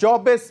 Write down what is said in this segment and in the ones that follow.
24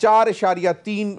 4.3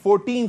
14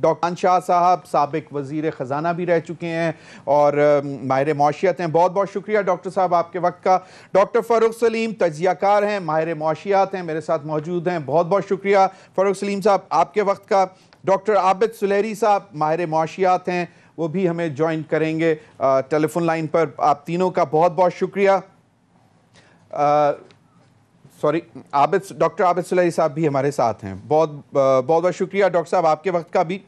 doctor شاہ صاحب سابق وزیر خزانہ بھی رہ چکے ہیں اور ماہر معاشیات ہیں. بہت بہت شکریہ ڈاکٹر صاحب آپ کے وقت کا. ڈاکٹر فاروق سلیم تجزیہ کار ہیں, ماہر معاشیات ہیں, میرے ساتھ موجود ہیں. بہت بہت شکریہ فاروق سلیم صاحب آپ کے وقت کا. ڈاکٹر عابد سلیری صاحب ماہر معاشیات ہیں, وہ بھی ہمیں جوائن کریں گے ٹیلی فون لائن پر. آپ تینوں کا بہت بہت شکریہ. ڈاکٹر عابد سلیری صاحب بھی ہمارے ساتھ ہیں. بہت بہت شکریہ ڈاکٹر صاحب آپ کے وقت کا بھی.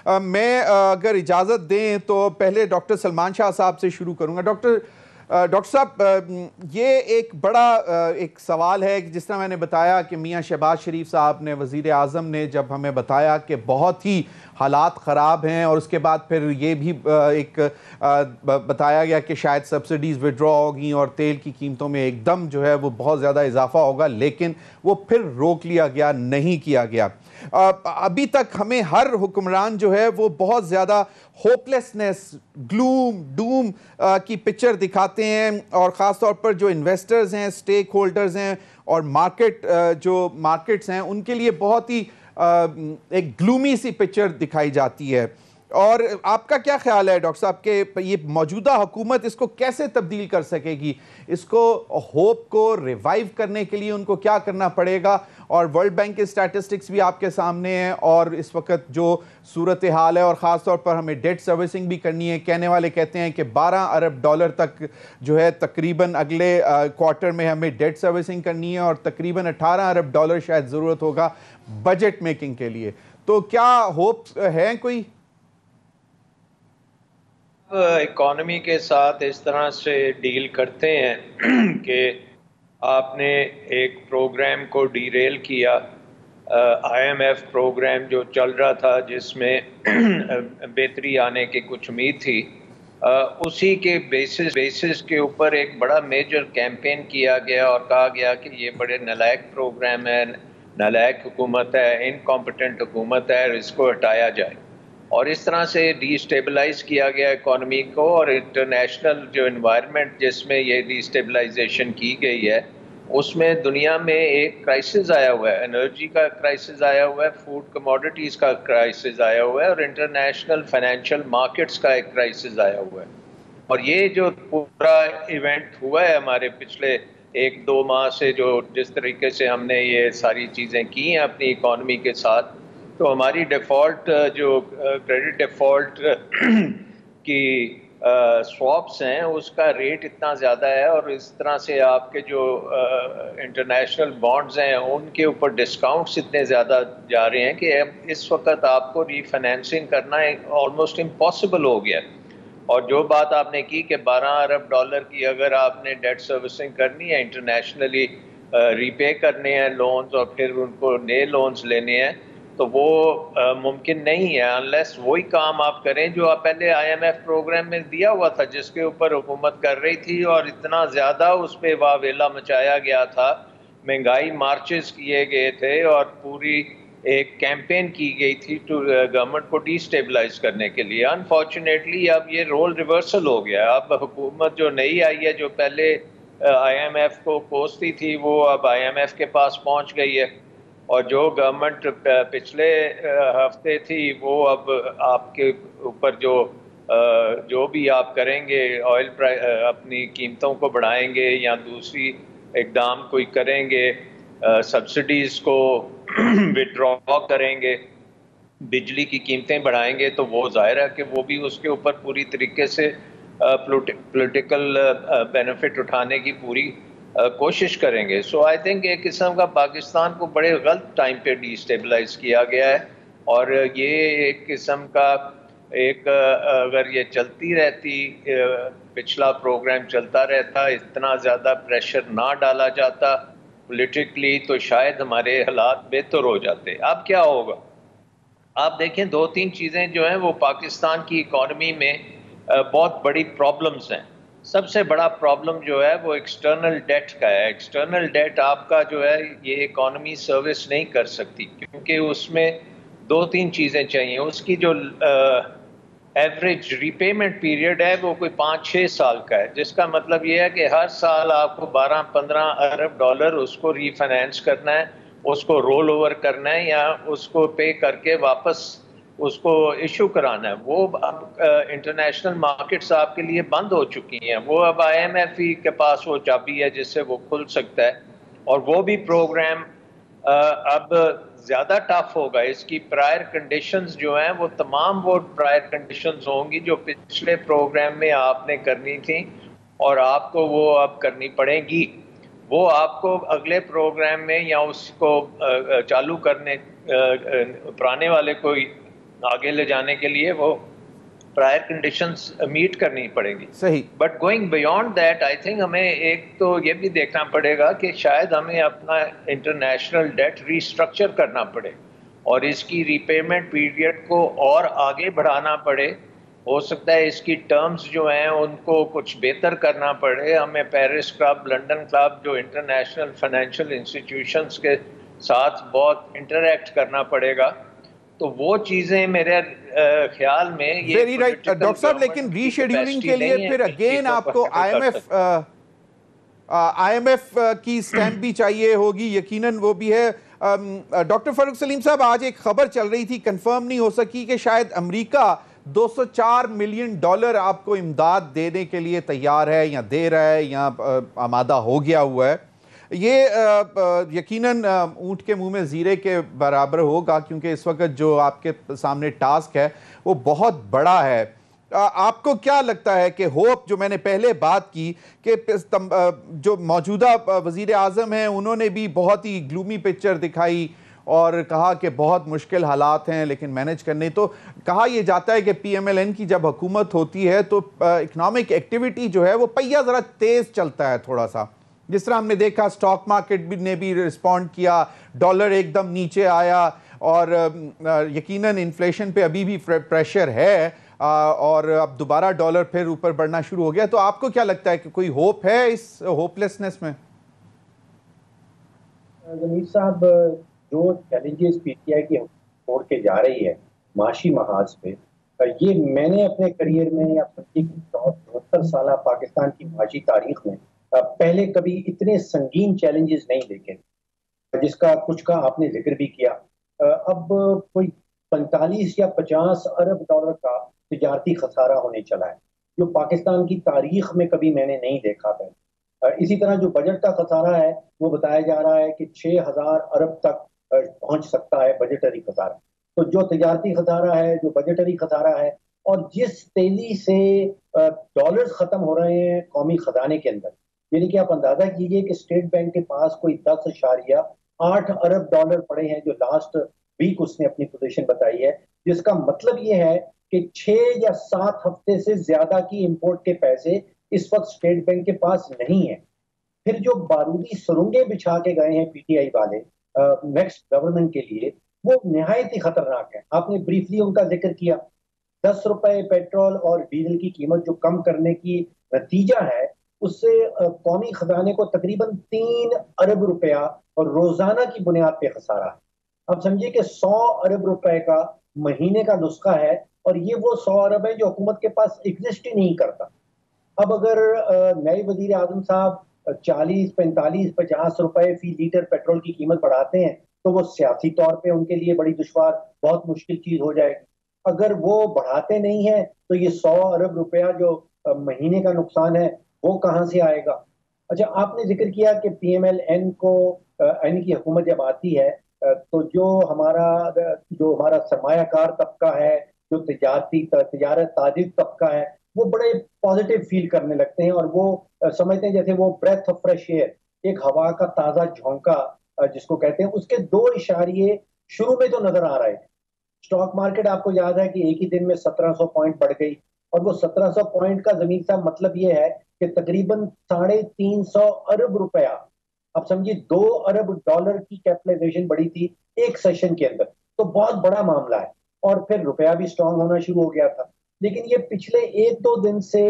میں اگر اجازت دیں تو پہلے ڈاکٹر سلمان شاہ صاحب سے شروع کروں گا. ڈاکٹر صاحب یہ ایک بڑا ایک سوال ہے کہ جس طرح میں نے بتایا کہ میاں شہباز شریف صاحب نے, وزیر اعظم نے جب ہمیں بتایا کہ بہت ہی حالات خراب ہیں, اور اس کے بعد پھر یہ بھی ایک بتایا گیا کہ شاید سبسڈیز وڈرا ہوگی اور تیل کی قیمتوں میں ایک دم جو ہے وہ بہت زیادہ اضافہ ہوگا, لیکن وہ پھر روک لیا گیا, نہیں کیا گیا. ابھی تک ہمیں ہر حکمران جو ہے وہ بہت زیادہ ہوپلیسنس, گلوم, ڈوم کی پکچر دکھاتے ہیں, اور خاص طور پر جو انویسٹرز ہیں, سٹیک ہولڈرز ہیں, اور مارکیٹس ہیں, ان کے لیے بہت ہی ایک گلومی سی پکچر دکھائی جاتی ہے. اور آپ کا کیا خیال ہے ڈاکٹر صاحب کہ یہ موجودہ حکومت اس کو کیسے تبدیل کر سکے گی؟ اس کو ہوپ کو ریوائیو کرنے کے لیے ان کو کیا کرنا پڑے گا؟ اور ورلڈ بینک کے سٹیٹسٹکس بھی آپ کے سامنے ہیں, اور اس وقت جو صورتحال ہے, اور خاص طور پر ہمیں ڈیٹ سروسنگ بھی کرنی ہے. کہنے والے کہتے ہیں کہ $12 ارب تک جو ہے تقریباً اگلے کوارٹر میں ہمیں ڈیٹ سروسنگ کرنی ہے, اور تقریباً $18 ارب شاید ضرورت ہوگا بجٹ میکنگ کے لیے. تو کیا ہوپ ہے کوئی؟ اکانومی کے ساتھ اس طرح سے ڈیل کرتے ہیں کہ آپ نے ایک پروگرام کو ڈی ریل کیا, آئی ایم ایف پروگرام جو چل رہا تھا جس میں بہتری آنے کی کچھ امید تھی, اسی کے بیسس کے اوپر ایک بڑا میجر کیمپین کیا گیا اور کہا گیا کہ یہ بڑے نالائق پروگرام ہے, نالائق حکومت ہے, انکمپیٹنٹ حکومت ہے, اور اس کو ہٹایا جائے. اور اس طرح سے ڈی اسٹیبلائز کیا گیا اکانومی کو, اور انٹرنیشنل جو انوائرمنٹ جس میں یہ ڈی اسٹیبلائزیشن کی گئی ہے اس میں دنیا میں ایک کرائسس آیا ہوا ہے, انرجی کا کرائسس آیا ہوا ہے, فوڈ کموڈیٹیز کا کرائسس آیا ہوا ہے, اور انٹرنیشنل فائنینشیل مارکیٹس کا ایک کرائسس آیا ہوا ہے. اور یہ جو پورا ایونٹ ہوا ہے ہمارے پچھلے 1-2 ماہ سے, جو جس طریقے سے ہم نے یہ ساری چیزیں کی ہیں اپنی اکانومی کے ساتھ, تو ہماری ڈیفالٹ جو کریڈٹ ڈیفالٹ کی سواپس ہیں اس کا ریٹ اتنا زیادہ ہے, اور اس طرح سے آپ کے جو انٹرنیشنل بانڈز ہیں ان کے اوپر ڈسکاؤنٹس اتنے زیادہ جا رہے ہیں کہ اب اس وقت آپ کو ری فائنینسنگ کرنا آلموسٹ امپاسبل ہو گیا. اور جو بات آپ نے کی کہ $12 ارب کی اگر آپ نے ڈیٹ سروسنگ کرنی ہے, انٹرنیشنلی ری پے کرنے ہیں لونز, اور پھر ان کو نئے لونز لینے ہیں, تو وہ ممکن نہیں ہے انلیس وہی کام آپ کریں جو آپ پہلے آئی ایم ایف پروگرام میں دیا ہوا تھا, جس کے اوپر حکومت کر رہی تھی, اور اتنا زیادہ اس پہ واویلا مچایا گیا تھا, مہنگائی مارچز کیے گئے تھے, اور پوری ایک کیمپین کی گئی تھی گورنمنٹ کو ڈی اسٹیبلائز کرنے کے لیے. انفارچونیٹلی اب یہ رول ریورسل ہو گیا. اب حکومت جو نئی آئی ہے, جو پہلے آئی ایم ایف کو کوستی تھی, وہ اب آئی ایم ایف کے پاس پہنچ گئی ہے, اور جو گورنمنٹ پچھلے ہفتے تھی وہ اب آپ کے اوپر جو بھی آپ کریں گے, آئل اپنی قیمتوں کو بڑھائیں گے یا دوسری اقدام کوئی کریں گے, سبسڈیز کو وڈرا کریں گے, بجلی کی قیمتیں بڑھائیں گے, تو وہ ظاہر ہے کہ وہ بھی اس کے اوپر پوری طریقے سے پولیٹیکل بینیفٹ اٹھانے کی پوری کوشش کریں گے. سو آئی تھنک ایک قسم کا پاکستان کو بڑے غلط ٹائم پہ ڈی اسٹیبلائز کیا گیا ہے, اور یہ ایک قسم کا اگر یہ چلتی رہتی, پچھلا پروگرام چلتا رہتا, اتنا زیادہ پریشر نہ ڈالا جاتا پولیٹیکلی, تو شاید ہمارے حالات بہتر ہو جاتے. اب کیا ہوگا آپ دیکھیں, 2-3 چیزیں جو ہیں وہ پاکستان کی اکانومی میں بہت بڑی پرابلمز ہیں. سب سے بڑا پرابلم جو ہے وہ ایکسٹرنل ڈیٹ کا ہے. ایکسٹرنل ڈیٹ آپ کا جو ہے یہ اکانومی سروس نہیں کر سکتی, کیونکہ اس میں 2-3 چیزیں چاہیے. اس کی جو ایوریج ری پیمنٹ پیریڈ ہے وہ کوئی 5-6 سال کا ہے, جس کا مطلب یہ ہے کہ ہر سال آپ کو $12-15 ارب اس کو ری فائنینس کرنا ہے, اس کو رول اوور کرنا ہے, یا اس کو پے کر کے واپس اس کو ایشو کرانا ہے، وہ اب انٹرنیشنل مارکیٹس آپ کے لیے بند ہو چکی ہیں، وہ اب IMF ہی کے پاس وہ چابی ہے جس سے وہ کھل سکتا ہے، اور وہ بھی پروگرام اب زیادہ ٹف ہوگا. اس کی پرائر کنڈیشنز جو ہیں وہ تمام وہ پرائر کنڈیشنز ہوں گی جو پچھلے پروگرام میں آپ نے کرنی تھیں اور آپ کو وہ اب کرنی پڑیں گی. وہ آپ کو اگلے پروگرام میں یا اس کو چالو کرنے پرانے والے کو آگے لے جانے کے لیے وہ پرائر کنڈیشنز میٹ کرنی پڑیں گی. صحیح. But going beyond that I think ہمیں ایک تو یہ بھی دیکھنا پڑے گا کہ شاید ہمیں اپنا انٹرنیشنل ڈیٹ ریسٹرکچر کرنا پڑے اور اس کی ری پیمنٹ پیریڈ کو اور آگے بڑھانا پڑے. ہو سکتا ہے اس کی ٹرمز جو ہیں ان کو کچھ بہتر کرنا پڑے. ہمیں پیرس کلب، لنڈن کلب، جو انٹرنیشنل فائنینشیل انسٹیٹیوشنز کے ساتھ بہت انٹریکٹ کرنا پڑے گا. تو وہ چیزیں میرے خیال میں یہ ویری رائٹ ڈاکٹر صاحب، لیکن ری شیڈیولنگ کے لیے پھر اگین آپ کو IMF کی سٹیمپ بھی چاہیے ہوگی، یقیناً وہ بھی ہے. ڈاکٹر فاروق سلیم صاحب، آج ایک خبر چل رہی تھی، کنفرم نہیں ہو سکی، کہ شاید امریکہ $204 ملین آپ کو امداد دینے کے لیے تیار ہے یا دے رہا ہے یا آمادہ ہو گیا ہوا ہے. یہ یقیناً اونٹ کے منہ میں زیرے کے برابر ہوگا، کیونکہ اس وقت جو آپ کے سامنے ٹاسک ہے وہ بہت بڑا ہے. آپ کو کیا لگتا ہے کہ ہوپ، جو میں نے پہلے بات کی کہ جو موجودہ وزیر اعظم ہیں انہوں نے بھی بہت ہی گلومی پکچر دکھائی اور کہا کہ بہت مشکل حالات ہیں لیکن مینج کرنے، تو کہا یہ جاتا ہے کہ PMLN کی جب حکومت ہوتی ہے تو اکنامک ایکٹیویٹی جو ہے وہ پہیہ ذرا تیز چلتا ہے تھوڑا سا. جس طرح ہم نے دیکھا اسٹاک مارکیٹ نے بھی رسپونڈ کیا، ڈالر ایک دم نیچے آیا، اور یقیناً انفلیشن پہ ابھی بھی پریشر ہے، اور اب دوبارہ ڈالر پھر اوپر بڑھنا شروع ہو گیا. تو آپ کو کیا لگتا ہے کہ کوئی ہوپ ہے اس ہوپ لیسنس میں؟ ضمیر صاحب، جو چیلنجز PTI کی چھوڑ کے جا رہی ہے معاشی محاذ پہ، یہ میں نے اپنے کریئر میں یا 74 سالہ پاکستان کی معاشی تاریخ میں پہلے کبھی اتنے سنگین چیلنجز نہیں دیکھے، جس کا کچھ کا آپ نے ذکر بھی کیا. اب کوئی 45 یا 50 ارب ڈالر کا تجارتی خسارہ ہونے چلا ہے، جو پاکستان کی تاریخ میں کبھی میں نے نہیں دیکھا ہے. اسی طرح جو بجٹ کا خسارہ ہے وہ بتایا جا رہا ہے کہ 6000 ارب تک پہنچ سکتا ہے بجٹری خسارہ. تو جو تجارتی خسارہ ہے، جو بجٹری خسارہ ہے، اور جس تیزی سے ڈالرز ختم ہو رہے ہیں قومی خزانے کے اندر، یعنی کہ آپ اندازہ کیجئے کہ اسٹیٹ بینک کے پاس کوئی 10.8 ارب ڈالر پڑے ہیں، جو لاسٹ ویک اس نے اپنی پوزیشن بتائی ہے، جس کا مطلب یہ ہے کہ 6 یا 7 ہفتے سے زیادہ کی امپورٹ کے پیسے اس وقت اسٹیٹ بینک کے پاس نہیں ہے. پھر جو بارودی سرنگیں بچھا کے گئے ہیں PTI والے نیکسٹ گورنمنٹ کے لیے، وہ نہایت ہی خطرناک ہے. آپ نے بریفلی ان کا ذکر کیا. 10 روپے پیٹرول اور ڈیزل کی قیمت جو کم کرنے کی نتیجہ ہے، اس سے قومی خزانے کو تقریباً 3 ارب روپیہ اور روزانہ کی بنیاد پہ خسارہ ہے. اب سمجھیے کہ 100 ارب روپے کا مہینے کا نسخہ ہے، اور یہ وہ 100 ارب ہے جو حکومت کے پاس ایگزسٹ ہی نہیں کرتا. اب اگر نئے وزیر اعظم صاحب 40، 45، 50 روپے فی لیٹر پیٹرول کی قیمت بڑھاتے ہیں تو وہ سیاسی طور پہ ان کے لیے بڑی دشوار، بہت مشکل چیز ہو جائے گی. اگر وہ بڑھاتے نہیں ہیں تو یہ 100 ارب روپیہ جو مہینے کا نقصان ہے وہ کہاں سے آئے گا؟ اچھا، آپ نے ذکر کیا کہ PMLN کو این کی حکومت جب آتی ہے تو جو ہمارا سرمایہ کار طبقہ ہے، جو تجارت تاجر طبقہ ہے، وہ بڑے پازیٹیو فیل کرنے لگتے ہیں، اور وہ سمجھتے ہیں جیسے وہ بریتھ آف فریش ایئر، ایک ہوا کا تازہ جھونکا جس کو کہتے ہیں. اس کے 2 اشاریے شروع میں تو نظر آ رہے ہیں. اسٹاک مارکیٹ آپ کو یاد ہے کہ ایک ہی دن میں 1700 پوائنٹ بڑھ گئی، اور وہ 1700 پوائنٹ کا ضمیر صاحب مطلب یہ ہے کہ تقریباً 350 ارب روپیہ، اب سمجھیے 2 ارب ڈالر کی کیپٹلائزیشن بڑی تھی ایک سیشن کے اندر. تو بہت بڑا معاملہ ہے، اور پھر روپیہ بھی سٹرونگ ہونا شروع ہو گیا تھا. لیکن یہ پچھلے 1-2 دن سے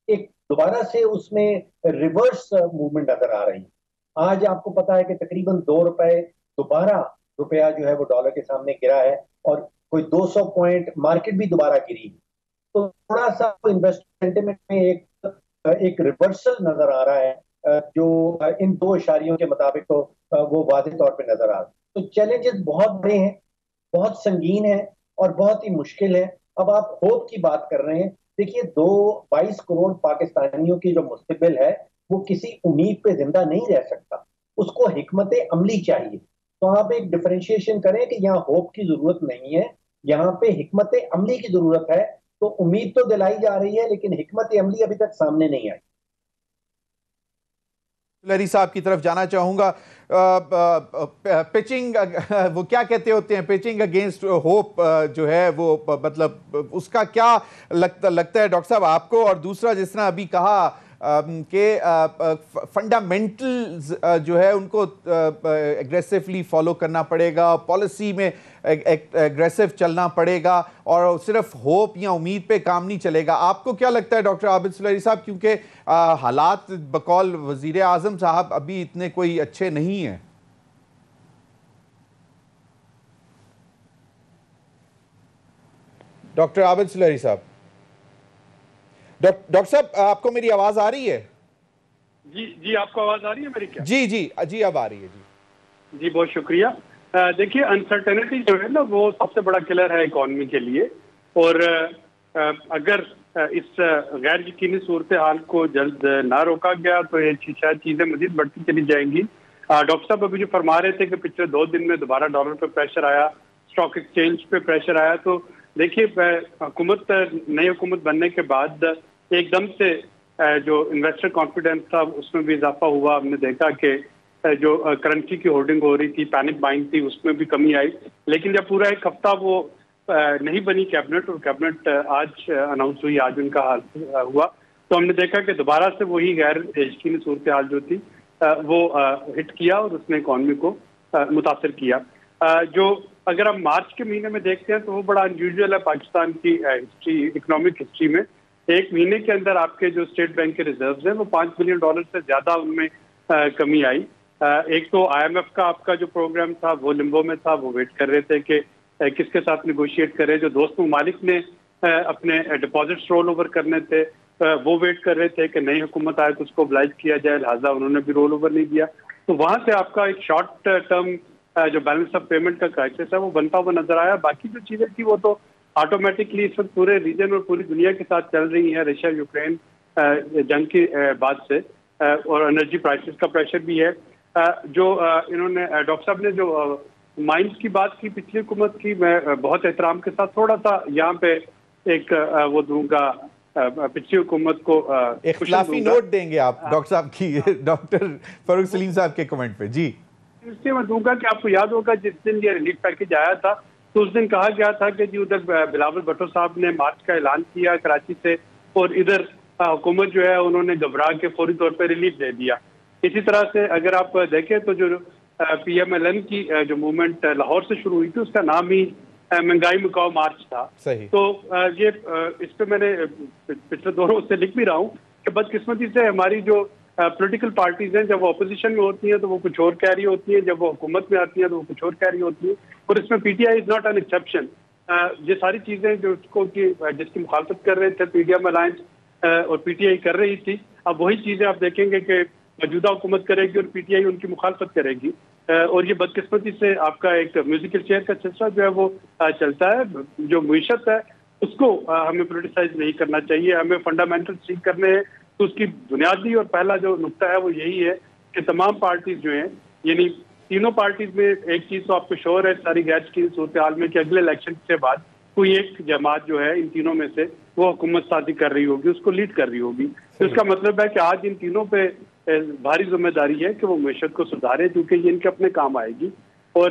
ایک دوبارہ سے اس میں ریورس موومنٹ نظر آ رہی ہے. آج آپ کو پتا ہے کہ تقریباً 2 روپے دوبارہ روپیہ جو ہے وہ ڈالر کے سامنے گرا ہے، اور کوئی 200 پوائنٹ مارکیٹ بھی دوبارہ گری. تو تھوڑا سا انویسٹر سینٹیمنٹ میں ایک ریورسل نظر آ رہا ہے، جو ان 2 اشاریوں کے مطابق تو وہ واضح طور پہ نظر آ رہا ہے. تو چیلنجز بہت بڑے ہیں، بہت سنگین ہیں، اور بہت ہی مشکل ہے. اب آپ ہوپ کی بات کر رہے ہیں, دیکھیے 22 کروڑ پاکستانیوں کی جو مستقبل ہے وہ کسی امید پہ زندہ نہیں رہ سکتا, اس کو حکمت عملی چاہیے. تو آپ ایک ڈفرینشیشن کریں کہ یہاں ہوپ کی ضرورت نہیں ہے, یہاں پہ حکمت عملی کی ضرورت ہے. تو امید تو دلائی جا رہی ہے لیکن حکمت عملی ابھی تک سامنے نہیں آئی. لری صاحب کی طرف جانا چاہوں گا. پچنگ وہ کیا کہتے ہوتے ہیں, پچنگ اگینسٹ ہوپ جو ہے وہ مطلب اس کا کیا لگتا ہے ڈاکٹر صاحب آپ کو؟ اور دوسرا جس طرح ابھی کہا کہ فنڈامنٹلز جو ہے ان کو ایگریسولی فالو کرنا پڑے گا, پالیسی میں ایگریسو چلنا پڑے گا, اور صرف ہوپ یا امید پہ کام نہیں چلے گا. آپ کو کیا لگتا ہے ڈاکٹر عابد سلیری صاحب, کیونکہ حالات بقول وزیر اعظم صاحب ابھی اتنے کوئی اچھے نہیں ہیں؟ ڈاکٹر عابد سلیری صاحب, ڈاکٹر صاحب آپ کو میری آواز آ رہی ہے؟ جی آپ کو آواز آ رہی ہے میری کیا؟ جی اب آ رہی ہے. جی بہت شکریہ. دیکھیے انسرٹنٹی جو ہے نا وہ سب سے بڑا کلر ہے اکانومی کے لیے, اور اگر اس غیر یقینی صورتحال کو جلد نہ روکا گیا تو یہ شاید چیزیں مزید بڑھتی چلی جائیں گی. ڈاکٹر صاحب ابھی جو فرما رہے تھے کہ پچھلے 2 دن میں دوبارہ ڈالر پہ پریشر آیا, اسٹاک ایکسچینج پہ پریشر آیا, تو دیکھیے نئی حکومت بننے کے بعد ایک دم سے جو انویسٹر کانفیڈنس تھا اس میں بھی اضافہ ہوا. ہم نے دیکھا کہ جو کرنسی کی ہولڈنگ ہو رہی تھی, پینک بائنگ تھی, اس میں بھی کمی آئی. لیکن جب پورا ایک ہفتہ وہ نہیں بنی کیبنٹ, اور کیبنٹ آج اناؤنس ہوئی, آج ان کا حال ہوا, تو ہم نے دیکھا کہ دوبارہ سے وہی غیر یقینی صورتحال جو تھی وہ ہٹ کیا اور اس نے اکانومی کو متاثر کیا. جو اگر ہم مارچ کے مہینے میں دیکھتے ہیں تو وہ بڑا انیوژل ہے پاکستان کی ہسٹری, اکنامک ہسٹری میں. ایک مہینے کے اندر آپ کے جو اسٹیٹ بینک کے ریزروز ہیں وہ $5 بلین سے زیادہ ان میں کمی آئی. ایک تو آئی ایم ایف کا آپ کا جو پروگرام تھا وہ لمبو میں تھا, وہ ویٹ کر رہے تھے کہ کس کے ساتھ نیگوشیٹ کرے. جو دوست ممالک نے اپنے ڈپازٹس رول اوور کرنے تھے وہ ویٹ کر رہے تھے کہ نئی حکومت آئے تو اس کو oblige کیا جائے, لہٰذا انہوں نے بھی رول اوور نہیں دیا. تو وہاں سے آپ کا ایک شارٹ ٹرم جو بیلنس آف پیمنٹ کا کرائسس ہے وہ بنتا ہوا نظر آیا. باقی جو چیزیں تھی وہ تو آٹومیٹکلی اس وقت پورے ریجن اور پوری دنیا کے ساتھ چل رہی ہیں, رشیا یوکرین جنگ کی بعد سے, اور انرجی پرائسز کا پریشر بھی ہے. جو انہوں نے ڈاکٹر صاحب نے جو مائنس کی بات کی پچھلی حکومت کی, میں بہت احترام کے ساتھ تھوڑا سا یہاں پہ ایک وہ دوں گا پچھلی حکومت کو اختلافی نوٹ دیں گے آپ ڈاکٹر صاحب کی ڈاکٹر فاروق سلیم صاحب کے کمنٹ پہ. جی اس لیے میں دوں گا کہ آپ کو یاد ہوگا جس دن یہ ریلیف پیکج آیا تھا تو اس دن کہا گیا تھا کہ جی ادھر بلاول بھٹو صاحب نے مارچ کا اعلان کیا کراچی سے, اور ادھر حکومت جو ہے انہوں نے گھبرا کے فوری طور پہ ریلیف دے دیا. اسی طرح سے اگر آپ دیکھیں تو جو PMLN کی جو موومنٹ لاہور سے شروع ہوئی تھی اس کا نام ہی مہنگائی مکاؤ مارچ تھا. تو یہ اس پہ میں نے پچھلے 2 روز سے لکھ بھی رہا ہوں کہ بدقسمتی سے ہماری جو پولیٹیکل پارٹیز ہیں جب وہ اپوزیشن میں ہوتی ہیں تو وہ کچھ اور کہہ رہی ہوتی ہیں, جب وہ حکومت میں آتی ہیں تو وہ کچھ اور کہہ رہی ہوتی ہیں, اور اس میں PTI is not an exception. یہ ساری چیزیں جو جس کی مخالفت کر رہے تھے PDM الائنس اور PTI کر رہی تھی, اب وہی چیزیں آپ دیکھیں گے کہ موجودہ حکومت کرے گی اور PTI ان کی مخالفت کرے گی. اور یہ بدقسمتی سے آپ کا ایک میوزیکل چیئر کا سلسلہ جو ہے وہ چلتا ہے. جو معیشت ہے اس کو ہمیں پولیٹیسائز نہیں کرنا چاہیے, ہمیں فنڈامنٹل ٹھیک کرنے ہیں. تو اس کی بنیادی اور پہلا جو نقطہ ہے وہ یہی ہے کہ تمام پارٹیز جو ہیں, یعنی تینوں پارٹیز میں ایک چیز تو آپ کو شور ہے ساری غیر یقینی صورتحال میں کہ اگلے الیکشن سے بعد کوئی ایک جماعت جو ہے ان تینوں میں سے وہ حکومت سازی کر رہی ہوگی, اس کو لیڈ کر رہی ہوگی. تو اس کا مطلب ہے کہ آج ان تینوں پہ بھاری ذمہ داری ہے کہ وہ معیشت کو سدھارے, کیونکہ یہ ان کے اپنے کام آئے گی. اور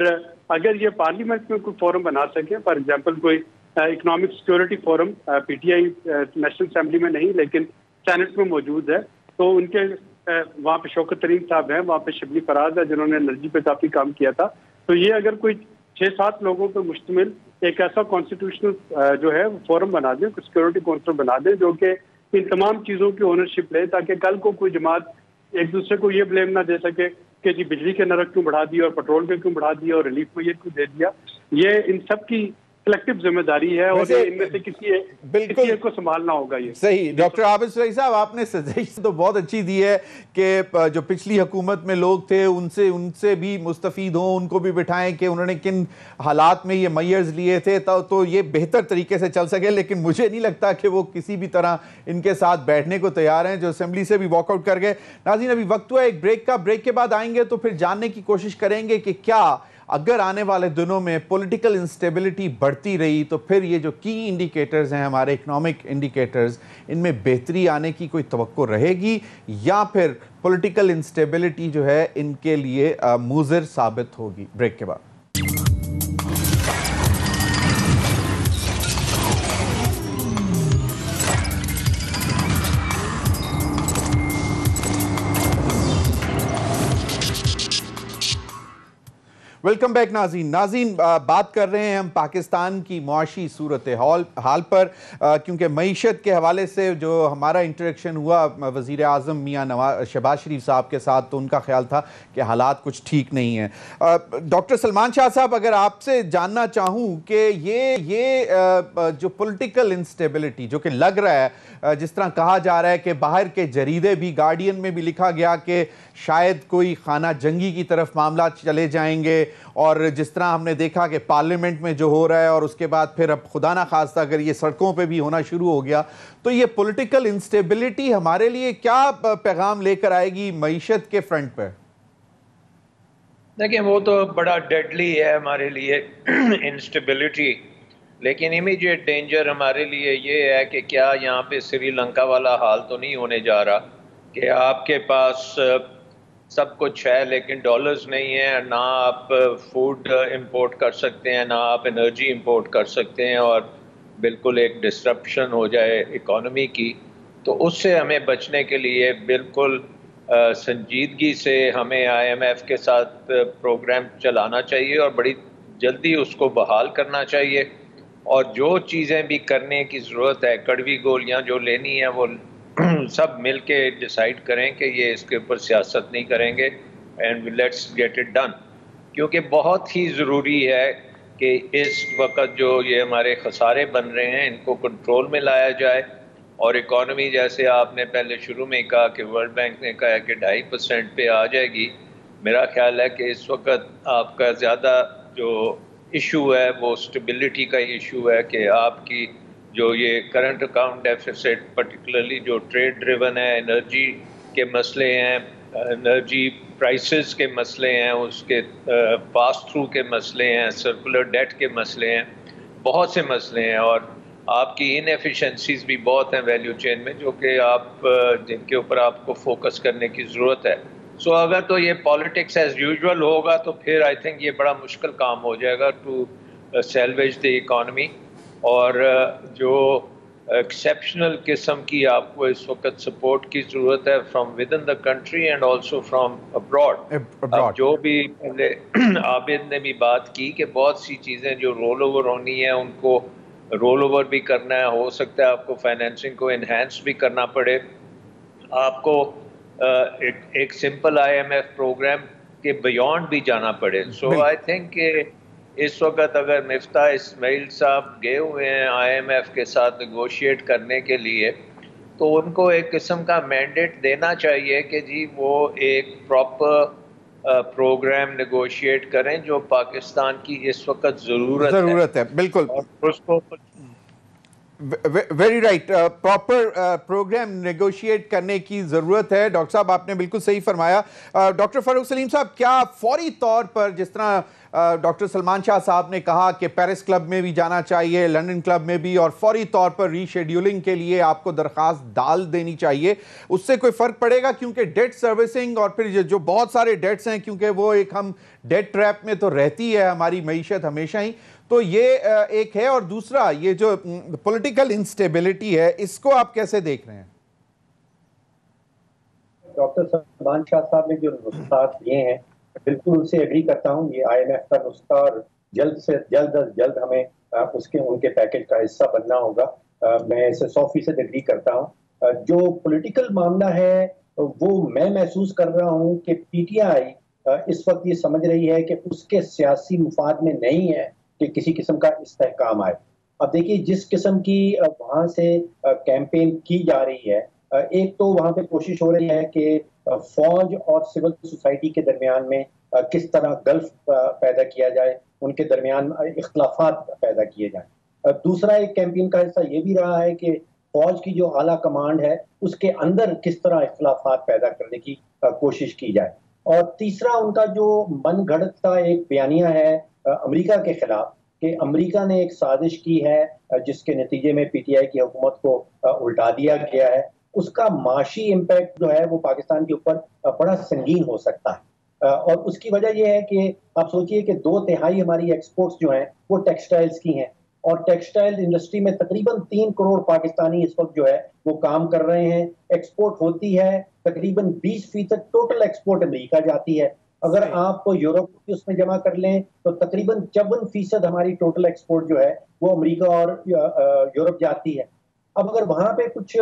اگر یہ پارلیمنٹ میں کوئی فورم بنا سکے, فار ایگزامپل کوئی economic security forum, PTI national assembly میں نہیں لیکن سینٹ میں موجود ہے, تو ان کے وہاں پہ شوکت ترین صاحب ہیں, وہاں پہ شبلی فراز ہے جنہوں نے انرجی پہ کافی کام کیا تھا. تو یہ اگر کوئی 6-7 لوگوں پہ مشتمل ایک ایسا کانسٹیٹیوشنل جو ہے فورم بنا دیں, سیکورٹی کونسل بنا دیں جو کہ ان تمام چیزوں کی اونرشپ لے, تاکہ کل کو کوئی جماعت ایک دوسرے کو یہ بلیم نہ دے سکے کہ جی بجلی کے نرخ کیوں بڑھا دیا اور پیٹرول کے کیوں بڑھا دیا اور ریلیف میں یہ کیوں دے دیا. یہ ان سب کی کلیکٹیو ذمہ داری ہے اور ان میں سے کسی ایک کو سنبھالنا ہوگا. یہ صحیح. ڈاکٹر عابد سلیح صاحب, آپ نے سجیشن تو بہت اچھی دی ہے کہ جو پچھلی حکومت میں لوگ تھے ان سے بھی مستفید ہوں, ان کو بھی بٹھائیں کہ انہوں نے کن حالات میں یہ میئرز لیے تھے تو یہ بہتر طریقے سے چل سکے. لیکن مجھے نہیں لگتا کہ وہ کسی بھی طرح ان کے ساتھ بیٹھنے کو تیار ہیں, جو اسمبلی سے بھی واک آؤٹ کر گئے. ناظرین, ابھی وقت ہوا ایک بریک کا. بریک کے بعد آئیں گے تو پھر جاننے کی کوشش کریں گے کہ کیا اگر آنے والے دنوں میں پولیٹیکل انسٹیبلٹی بڑھتی رہی تو پھر یہ جو کی انڈیکیٹرز ہیں ہمارے اکنامک انڈیکیٹرز, ان میں بہتری آنے کی کوئی توقع رہے گی یا پھر پولیٹیکل انسٹیبلٹی جو ہے ان کے لیے مضر ثابت ہوگی. بریک کے بعد. ویلکم بیک ناظرین. بات کر رہے ہیں ہم پاکستان کی معاشی صورتحال پر, کیونکہ معیشت کے حوالے سے جو ہمارا انٹریکشن ہوا وزیر اعظم میاں شہباز شریف صاحب کے ساتھ تو ان کا خیال تھا کہ حالات کچھ ٹھیک نہیں ہیں. ڈاکٹر سلمان شاہ صاحب, اگر آپ سے جاننا چاہوں کہ یہ جو پولیٹیکل انسٹیبلٹی جو کہ لگ رہا ہے, جس طرح کہا جا رہا ہے کہ باہر کے جریدے بھی, گارڈین میں بھی لکھا گیا کہ شاید کوئی خانہ جنگی کی طرف معاملات چلے جائیں گے, اور جس طرح ہم نے دیکھا کہ پارلیمنٹ میں جو ہو رہا ہے اور اس کے بعد پھر اب خدا نہ خواستہ اگر یہ سڑکوں پہ بھی ہونا شروع ہو گیا تو یہ پولیٹیکل انسٹیبلٹی ہمارے لیے کیا پیغام لے کر آئے گی معیشت کے فرنٹ پہ؟ دیکھیں, وہ تو بڑا ڈیڈلی ہے ہمارے لیے انسٹیبلٹی, لیکن امیجیٹ ڈینجر ہمارے لیے یہ ہے کہ کیا یہاں پہ سری لنکا والا حال تو نہیں ہونے جا رہا کہ آپ کے پاس سب کچھ ہے لیکن ڈالرز نہیں ہیں, نہ آپ فوڈ امپورٹ کر سکتے ہیں, نہ آپ انرجی امپورٹ کر سکتے ہیں, اور بالکل ایک ڈسرپشن ہو جائے اکانومی کی. تو اس سے ہمیں بچنے کے لیے بالکل سنجیدگی سے ہمیں IMF کے ساتھ پروگرام چلانا چاہیے اور بڑی جلدی اس کو بحال کرنا چاہیے, اور جو چیزیں بھی کرنے کی ضرورت ہے, کڑوی گولیاں جو لینی ہیں وہ سب مل کے ڈیسائیڈ کریں کہ یہ اس کے اوپر سیاست نہیں کریں گے, and let's get it done. کیونکہ بہت ہی ضروری ہے کہ اس وقت جو یہ ہمارے خسارے بن رہے ہیں ان کو کنٹرول میں لایا جائے, اور اکانومی جیسے آپ نے پہلے شروع میں کہا کہ ورلڈ بینک نے کہا کہ 2.5% پہ آ جائے گی. میرا خیال ہے کہ اس وقت آپ کا زیادہ جو ایشو ہے وہ اسٹیبلٹی کا ایشو ہے کہ آپ کی جو یہ کرنٹ اکاؤنٹ ڈیفیسٹ, پرٹیکولرلی جو ٹریڈ ڈریون ہے, انرجی کے مسئلے ہیں, انرجی پرائسز کے مسئلے ہیں, اس کے پاس تھرو کے مسئلے ہیں, سرکولر ڈیٹ کے مسئلے ہیں, بہت سے مسئلے ہیں, اور آپ کی ان ایفیشنسیز بھی بہت ہیں ویلیو چین میں جو کہ آپ جن کے اوپر آپ کو فوکس کرنے کی ضرورت ہے. سو اگر تو یہ پالیٹکس ایز یوزول ہوگا تو پھر آئی تھنک یہ بڑا مشکل کام ہو جائے گا ٹو سیلویج دی اکانومی, اور جو ایکسیپشنل قسم کی آپ کو اس وقت سپورٹ کی ضرورت ہے from with in the country and also from abroad. اب جو بھی پہلے عابد نے بھی بات کی کہ بہت سی چیزیں جو رول اوور ہونی ہے ان کو رول اوور بھی کرنا ہے, ہو سکتا ہے آپ کو فائنینسنگ کو انہینس بھی کرنا پڑے, آپ کو ایک سمپل IMF پروگرام کے بیونڈ بھی جانا پڑے. سو آئی تھنک کہ اس وقت اگر مفتاح اسماعیل صاحب گئے ہوئے ہیں IMF کے ساتھ نیگوشیٹ کرنے کے لیے تو ان کو ایک قسم کا مینڈیٹ دینا چاہیے کہ جی وہ ایک پراپر پروگرام نیگوشیٹ کریں جو پاکستان کی اس وقت ضرورت ہے. بالکل, اس کو very right, proper programme negotiate کرنے کی ضرورت ہے. ڈاکٹر صاحب آپ نے بالکل صحیح فرمایا. ڈاکٹر فاروق سلیم صاحب, کیا فوری طور پر جس طرح ڈاکٹر سلمان شاہ صاحب نے کہا کہ پیرس کلب میں بھی جانا چاہیے, لنڈن کلب میں بھی, اور فوری طور پر ری شیڈیولنگ کے لیے آپ کو درخواست ڈال دینی چاہیے, اس سے کوئی فرق پڑے گا؟ کیونکہ ڈیٹ سروسنگ اور پھر جو بہت سارے ڈیٹس ہیں, کیونکہ وہ ایک ہم ڈیٹ ٹریپ میں تو رہتی ہے ہماری معیشت ہمیشہ ہی, تو یہ ایک ہے. اور دوسرا یہ جو پولیٹیکل انسٹیبلٹی ہے اس کو آپ کیسے دیکھ رہے ہیں؟ ڈاکٹر سلمان شاہ صاحب نے جو نسخات دیے ہیں بالکل ان سے ایگری کرتا ہوں. یہ IMF کا نسخہ اور جلد سے جلد ہمیں ان کے پیکج کا حصہ بننا ہوگا. میں اسے 100% ایگری کرتا ہوں. جو پولیٹیکل معاملہ ہے وہ میں محسوس کر رہا ہوں کہ PTI اس وقت یہ سمجھ رہی ہے کہ اس کے سیاسی مفاد میں نہیں ہے کہ کسی قسم کا استحکام آئے. اب دیکھیے جس قسم کی وہاں سے کیمپین کی جا رہی ہے، ایک تو وہاں پہ کوشش ہو رہی ہے کہ فوج اور سول سوسائٹی کے درمیان میں کس طرح گلف پیدا کیا جائے، ان کے درمیان اختلافات پیدا کیے جائیں. دوسرا ایک کیمپین کا حصہ یہ بھی رہا ہے کہ فوج کی جو اعلیٰ کمانڈ ہے اس کے اندر کس طرح اختلافات پیدا کرنے کی کوشش کی جائے. اور تیسرا ان کا جو من گھڑت کا ایک بیانیہ ہے امریکہ کے خلاف کہ امریکہ نے ایک سازش کی ہے جس کے نتیجے میں پی ٹی آئی کی حکومت کو الٹا دیا گیا ہے. اس کا معاشی امپیکٹ جو ہے وہ پاکستان کے اوپر بڑا سنگین ہو سکتا ہے. اور اس کی وجہ یہ ہے کہ آپ سوچئے کہ 2/3 ہماری ایکسپورٹس جو ہیں وہ ٹیکسٹائلز کی ہیں، اور ٹیکسٹائل انڈسٹری میں تقریباً 3 کروڑ پاکستانی اس وقت جو ہے وہ کام کر رہے ہیں. ایکسپورٹ ہوتی ہے تقریباً 20% ٹوٹل ایکسپورٹ امریکہ جاتی ہے. اگر آپ کو یورپ کی اس میں جمع کر لیں تو تقریباً 54% ہماری ٹوٹل ایکسپورٹ جو ہے وہ امریکہ اور یورپ جاتی ہے. اب اگر وہاں پہ کچھ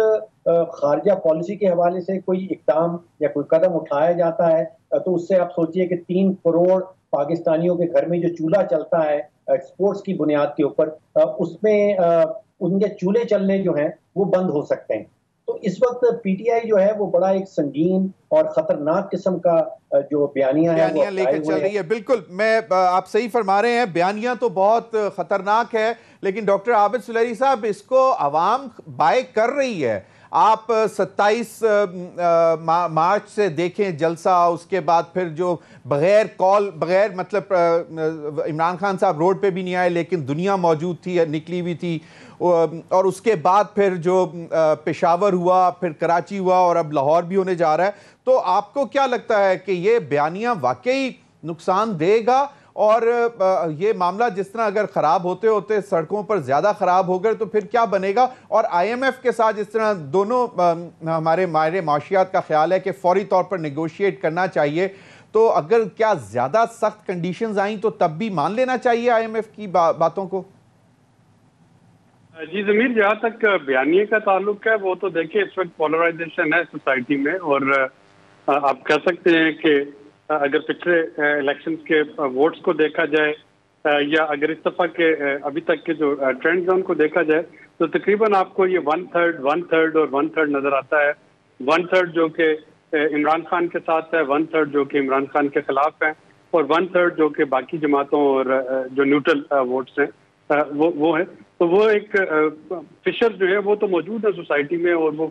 خارجہ پالیسی کے حوالے سے کوئی اقدام یا کوئی قدم اٹھایا جاتا ہے تو اس سے آپ سوچئے کہ 3 کروڑ پاکستانیوں کے گھر میں جو چولہا چلتا ہے ایکسپورٹس کی بنیاد کے اوپر، اس میں ان کے چولہے چلنے جو ہیں وہ بند ہو سکتے ہیں. تو اس وقت پی ٹی آئی جو ہے وہ بڑا ایک سنگین اور خطرناک قسم کا جو بیانیہ ہے وہ لے کے چل رہی ہے. بالکل، میں آپ صحیح فرما رہے ہیں، بیانیہ تو بہت خطرناک ہے، لیکن ڈاکٹر عابد سلیری صاحب اس کو عوام بائے کر رہی ہے. آپ 27 مارچ سے دیکھیں جلسہ، اس کے بعد پھر جو بغیر کال، بغیر مطلب عمران خان صاحب روڈ پہ بھی نہیں آئے لیکن دنیا موجود تھی، نکلی ہوئی تھی، اور اس کے بعد پھر جو پشاور ہوا، پھر کراچی ہوا، اور اب لاہور بھی ہونے جا رہا ہے. تو آپ کو کیا لگتا ہے کہ یہ بیانیہ واقعی نقصان دے گا، اور یہ معاملہ جس طرح اگر خراب ہوتے ہوتے سڑکوں پر زیادہ خراب ہو گئے تو پھر کیا بنے گا؟ اور آئی ایم ایف کے ساتھ جس طرح دونوں ہمارے ماہر معاشیات کا خیال ہے کہ فوری طور پر نیگوشیٹ کرنا چاہیے، تو اگر کیا زیادہ سخت کنڈیشنز آئیں تو تب بھی مان لینا چاہیے آئی ایم ایف کی باتوں کو؟ جی ضمیر، جہاں تک بیانیے کا تعلق ہے وہ تو دیکھیں اس وقت پولرائزیشن ہے سوسائٹی میں، اور آپ کہہ سکتے ہیں کہ اگر پچھلے الیکشنز کے ووٹس کو دیکھا جائے یا اگر اس دفعہ کے ابھی تک کے جو ٹرینڈز ہیں ان کو دیکھا جائے تو تقریباً آپ کو یہ 1/3 اور 1/3 نظر آتا ہے. 1/3 جو کہ عمران خان کے ساتھ ہے، 1/3 جو کہ عمران خان کے خلاف ہیں، اور 1/3 جو کہ باقی جماعتوں اور جو نیوٹرل ووٹس ہیں وہ ہے. تو وہ ایک فشر جو ہے وہ تو موجود ہے سوسائٹی میں، اور وہ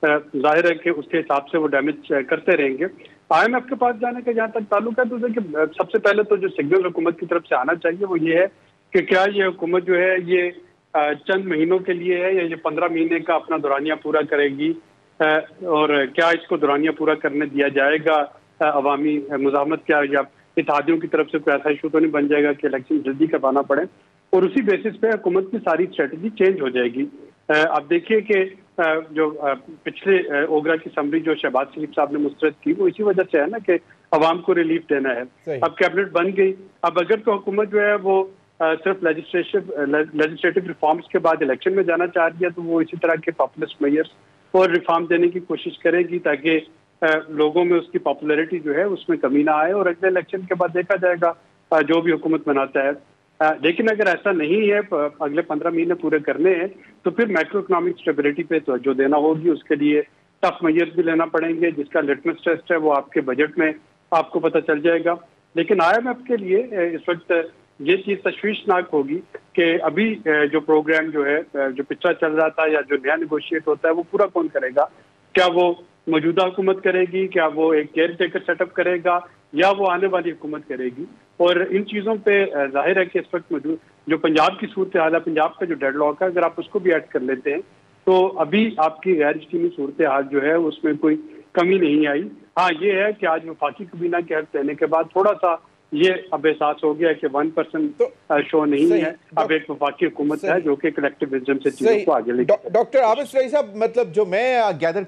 ظاہر ہے کہ اس کے حساب سے وہ ڈیمیج کرتے رہیں گے. آئی ایم ایف کے پاس جانے کا جہاں تک تعلق ہے تو دیکھیں سب سے پہلے تو جو سگنل حکومت کی طرف سے آنا چاہیے وہ یہ ہے کہ کیا یہ حکومت جو ہے یہ چند مہینوں کے لیے ہے یا یہ 15 مہینے کا اپنا دورانیہ پورا کرے گی، اور کیا اس کو دورانیہ پورا کرنے دیا جائے گا. عوامی مزاحمت کیا یا اتحادیوں کی طرف سے کوئی ایسا ایشو تو نہیں بن جائے گا کہ الیکشن جلدی کروانا پڑے، اور اسی بیسس پہ حکومت کی ساری اسٹریٹجی چینج ہو جائے گی. آپ دیکھیے کہ جو پچھلے اوگرا کی سمری جو شہباز شریف صاحب نے مسترد کی وہ اسی وجہ سے ہے نا کہ عوام کو ریلیف دینا ہے. اب کیبنٹ بن گئی، اب اگر تو حکومت جو ہے وہ صرف لیجسلیٹو ریفارمز کے بعد الیکشن میں جانا چاہ رہی ہے تو وہ اسی طرح کے پاپولسٹ میئرز اور ریفارم دینے کی کوشش کرے گی تاکہ لوگوں میں اس کی پاپولیرٹی جو ہے اس میں کمی نہ آئے، اور اگلے الیکشن کے بعد دیکھا جائے گا جو بھی حکومت بناتا ہے. لیکن اگر ایسا نہیں ہے، اگلے 15 مہینے پورے کرنے ہیں تو پھر مائکرو اکنامک اسٹیبلٹی پہ توجہ دینا ہوگی. اس کے لیے ٹف میئرز بھی لینا پڑیں گے جس کا لٹمس ٹیسٹ ہے وہ آپ کے بجٹ میں آپ کو پتہ چل جائے گا. لیکن آئی ایم ایف کے لیے اس وقت یہ چیز تشویشناک ہوگی کہ ابھی جو پروگرام جو ہے جو پچھلا چل رہا تھا یا جو نیا نیگوشیٹ ہوتا ہے وہ پورا کون کرے گا؟ کیا وہ موجودہ حکومت کرے گی، کیا وہ ایک کیئر ٹیکر سیٹ اپ کرے گا، یا وہ آنے والی حکومت کرے گی؟ اور ان چیزوں پہ ظاہر ہے کہ اس وقت موجود جو پنجاب کی صورتحال ہے، پنجاب کا جو ڈیڈ لاک ہے، اگر آپ اس کو بھی ایڈ کر لیتے ہیں تو ابھی آپ کی غیر یقینی صورتحال جو ہے اس میں کوئی کمی نہیں آئی. ہاں یہ ہے کہ آج وفاقی کابینہ کے حق دینے کے بعد تھوڑا سا یہ اب احساس ہو گیا کہ 1% شو نہیں ہے، اب ایک وفاقی حکومت ہے جو کہ کلیکٹیوزم سے چیزوں کو آگے لے کے. ڈاکٹر عابد سلیری صاحب، مطلب جو میں گیدر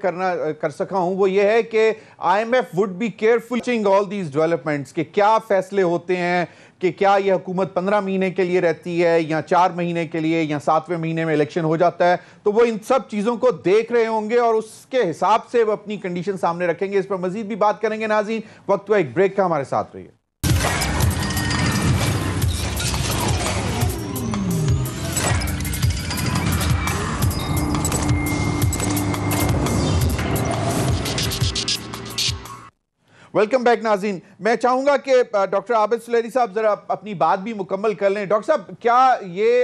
کر سکا ہوں وہ یہ ہے کہ I M F would be careful watching all these developments کہ کیا فیصلے ہوتے ہیں، کہ کیا یہ حکومت 15 مہینے کے لیے رہتی ہے یا 4 مہینے کے لیے یا 7ویں مہینے میں الیکشن ہو جاتا ہے. تو وہ ان سب چیزوں کو دیکھ رہے ہوں گے اور اس کے حساب سے وہ اپنی کنڈیشن سامنے رکھیں گے. اس پر مزید بھی بات کریں گے. ناظرین، وقت ہوا ایک بریک کا، ہمارے ساتھ رہیے. ویلکم بیک ناظرین. میں چاہوں گا کہ ڈاکٹر عابد سلیری صاحب ذرا اپنی بات بھی مکمل کر لیں. ڈاکٹر صاحب کیا یہ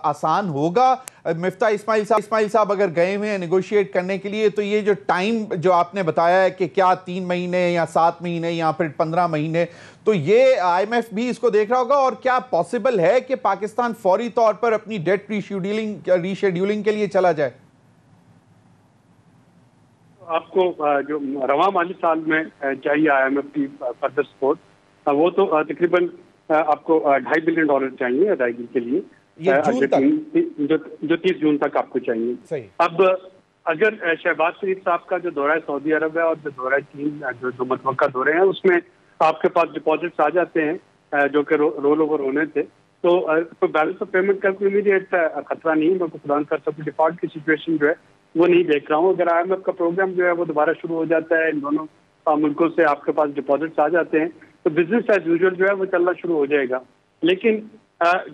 آسان ہوگا؟ مفتاح اسماعیل صاحب اگر گئے ہوئے ہیں نیگوشیٹ کرنے کے لیے تو یہ جو ٹائم جو آپ نے بتایا ہے کہ کیا 3 مہینے یا 7 مہینے یا پھر 15 مہینے، تو یہ آئی ایم ایف بھی اس کو دیکھ رہا ہوگا، اور کیا پاسبل ہے کہ پاکستان فوری طور پر اپنی ڈیٹ ریشیڈیولنگ کے لیے چلا جائے؟ آپ کو جو رواں مالی سال میں چاہیے آئی ایم ایف کی فردر سپورٹ، وہ تو تقریباً آپ کو $2.5 بلین چاہیے ادائیگی کے لیے، جو 30 جون تک آپ کو چاہیے. اب اگر شہباز شریف صاحب کا جو دورہ سعودی عرب ہے اور جو دورہ چین جو متوقع دورے ہیں اس میں آپ کے پاس ڈپازٹس آ جاتے ہیں جو کہ رول اوور ہونے تھے، تو بیلنس آف پیمنٹ کا کوئی امیڈیٹ خطرہ نہیں. میں خدا کر سکوں ڈیفالٹ کی سچویشن جو ہے وہ نہیں دیکھ رہا ہوں. اگر آئی ایم ایف کا پروگرام جو ہے وہ دوبارہ شروع ہو جاتا ہے، ان دونوں ملکوں سے آپ کے پاس ڈپازٹس آ جاتے ہیں، تو بزنس ایز یوزول جو ہے وہ چلنا شروع ہو جائے گا. لیکن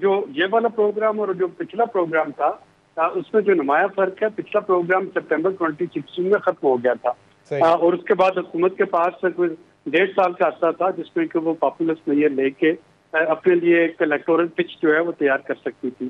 جو یہ والا پروگرام اور جو پچھلا پروگرام تھا اس میں جو نمایاں فرق ہے، پچھلا پروگرام سپٹمبر 2016 میں ختم ہو گیا تھا، اور اس کے بعد حکومت کے پاس کوئی 1.5 سال کا عرصہ تھا جس میں کہ وہ پاپولس میئر لے کے اپنے لیے ایک الیکٹورل پچ جو ہے وہ تیار کر سکتی تھی.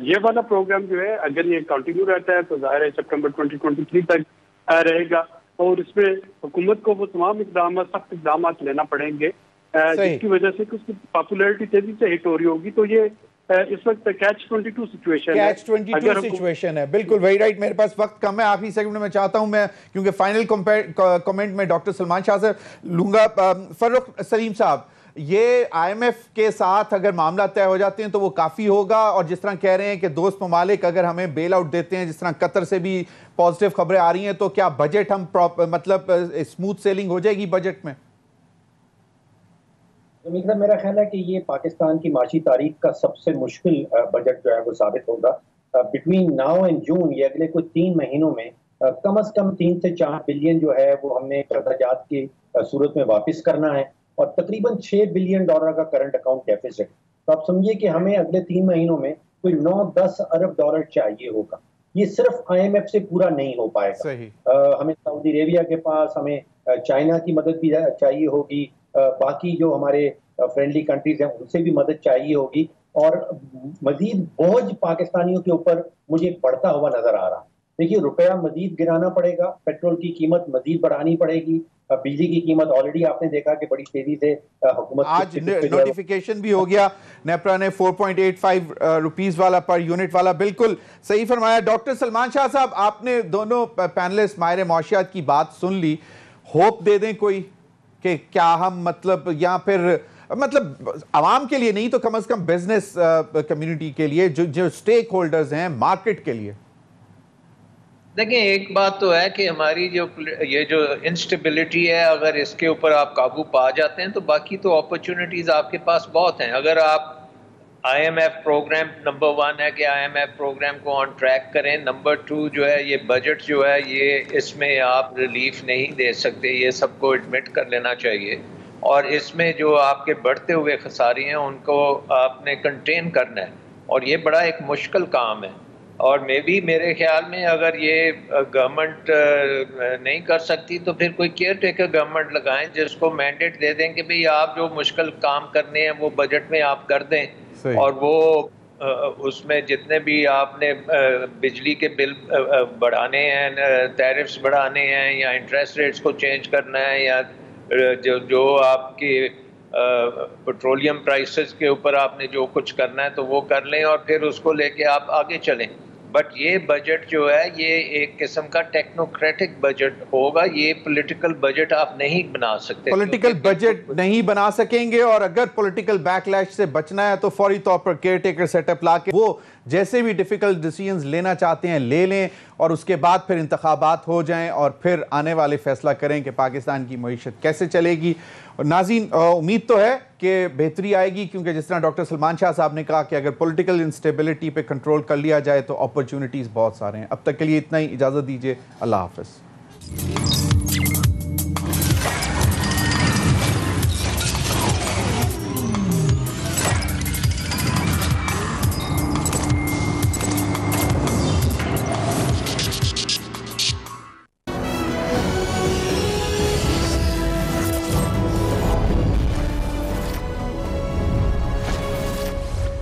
یہ والا پروگرام جو ہے اگر یہ کنٹینیو رہتا ہے تو ظاہر ہے سپٹمبر 2023 تک رہے گا، اور اس میں حکومت کو وہ تمام سخت اقدامات لینا پڑیں گے جس کی وجہ سے کہ اس کی پاپولیرٹی تیزی سے ہٹ ہو رہی ہوگی. تو یہ اس وقت کیچ 22 سچویشن ہے. بالکل وہی رائٹ. میرے پاس وقت کم ہے، آخری سیگمنٹ میں چاہتا ہوں میں، کیونکہ فائنل کمنٹ میں ڈاکٹر سلمان شاہ سے لوں گا. فرخ سلیم صاحب، یہ آئی ایم ایف کے ساتھ اگر معاملات طے ہو جاتے ہیں تو وہ کافی ہوگا، اور جس طرح کہہ رہے ہیں کہ دوست ممالک اگر ہمیں بیل آؤٹ دیتے ہیں، جس طرح قطر سے بھی پازیٹیو خبریں آ رہی ہیں، تو کیا بجٹ ہم مطلب اسموتھ سیلنگ ہو جائے گی بجٹ میں؟ میرا خیال ہے کہ یہ پاکستان کی معاشی تاریخ کا سب سے مشکل بجٹ جو ہے وہ ثابت ہوگا. بٹوین ناؤ اینڈ جون، یہ اگلے کچھ 3 مہینوں میں کم از کم 3 سے 4 بلین جو ہے وہ ہم نے اخراجات کی صورت میں واپس کرنا ہے، اور تقریباً $6 بلین کا کرنٹ اکاؤنٹ ڈیفیسٹ. تو آپ سمجھیے کہ ہمیں اگلے 3 مہینوں میں کوئی $9-10 ارب چاہیے ہوگا. یہ صرف آئی ایم ایف سے پورا نہیں ہو پائے گا. ہمیں سعودی عربیہ کے پاس، ہمیں چائنا کی مدد بھی چاہیے ہوگی، باقی جو ہمارے فرینڈلی کنٹریز ہیں ان سے بھی مدد چاہیے ہوگی، اور مزید بوجھ پاکستانیوں کے اوپر مجھے بڑھتا ہوا نظر آ رہا. دیکھیے روپیہ مزید گرانا پڑے گا، پیٹرول کی قیمت مزید بڑھانی پڑے گی، بجلی کی قیمت آلریڈی آپ نے دیکھا کہ بڑی تیزی سے حکومت آج نوٹیفیکیشن بھی ہو گیا نیپرا نے 4.85 روپیز والا پر یونٹ والا. بالکل صحیح فرمایا. ڈاکٹر سلمان شاہ صاحب، آپ نے دونوں پینلسٹ ماہر معاشیات کی بات سن لی. ہوپ دے دیں کوئی کہ کیا ہم مطلب یا پھر مطلب عوام کے لیے نہیں تو کم از کم بزنس کمیونٹی کے لیے جو سٹیک ہولڈرز ہیں مارکیٹ کے لیے؟ دیکھیں ایک بات تو ہے کہ ہماری یہ جو انسٹیبلٹی ہے، اگر اس کے اوپر آپ قابو پا جاتے ہیں تو باقی تو اپرچونٹیز آپ کے پاس بہت ہیں. اگر آپ I M F programme number 1 ہے کہ آئی ایم ایف پروگرام کو آن ٹریک کریں. نمبر 2 جو ہے یہ بجٹ جو ہے یہ اس میں آپ ریلیف نہیں دے سکتے، یہ سب کو ایڈمٹ کر لینا چاہیے. اور اس میں جو آپ کے بڑھتے ہوئے خسارے ہیں ان کو آپ نے کنٹین کرنا ہے، اور یہ بڑا ایک مشکل کام ہے. اور میرے خیال میں اگر یہ گورنمنٹ نہیں کر سکتی تو پھر کوئی کیئر ٹیکر گورنمنٹ لگائیں جس کو مینڈیٹ دے دیں کہ بھئی آپ جو مشکل کام کرنے ہیں وہ بجٹ میں آپ کر دیں. اور وہ اس میں جتنے بھی آپ نے بجلی کے بل بڑھانے ہیں، ٹیرفز بڑھانے ہیں، یا انٹرسٹ ریٹس کو چینج کرنا ہے، یا جو آپ کی پیٹرولیم پرائسز کے اوپر آپ نے جو کچھ کرنا ہے تو وہ کر لیں، اور پھر اس کو لے کے آپ آگے چلیں. بٹ یہ بجٹ جو ہے یہ ایک قسم کا ٹیکنوکریٹک بجٹ ہوگا. یہ پولیٹیکل بجٹ آپ نہیں بنا سکتے، پولیٹیکل بجٹ نہیں بنا سکیں گے. اور اگر پولیٹیکل بیک لیش سے بچنا ہے تو فوری طور پر کیئر ٹیکر سیٹ اپ لا کے وہ جیسے بھی ڈیفیکلٹ ڈیسیژنز لینا چاہتے ہیں لے لیں، اور اس کے بعد پھر انتخابات ہو جائیں، اور پھر آنے والے فیصلہ کریں کہ پاکستان کی معیشت کیسے چلے گی. ناظرین، امید تو ہے کہ بہتری آئے گی، کیونکہ جس طرح ڈاکٹر سلمان شاہ صاحب نے کہا کہ اگر پولیٹیکل انسٹیبلٹی پہ کنٹرول کر لیا جائے تو اپرچونٹیز بہت سارے ہیں. اب تک کے لیے اتنا ہی، اجازت دیجیے. اللہ حافظ.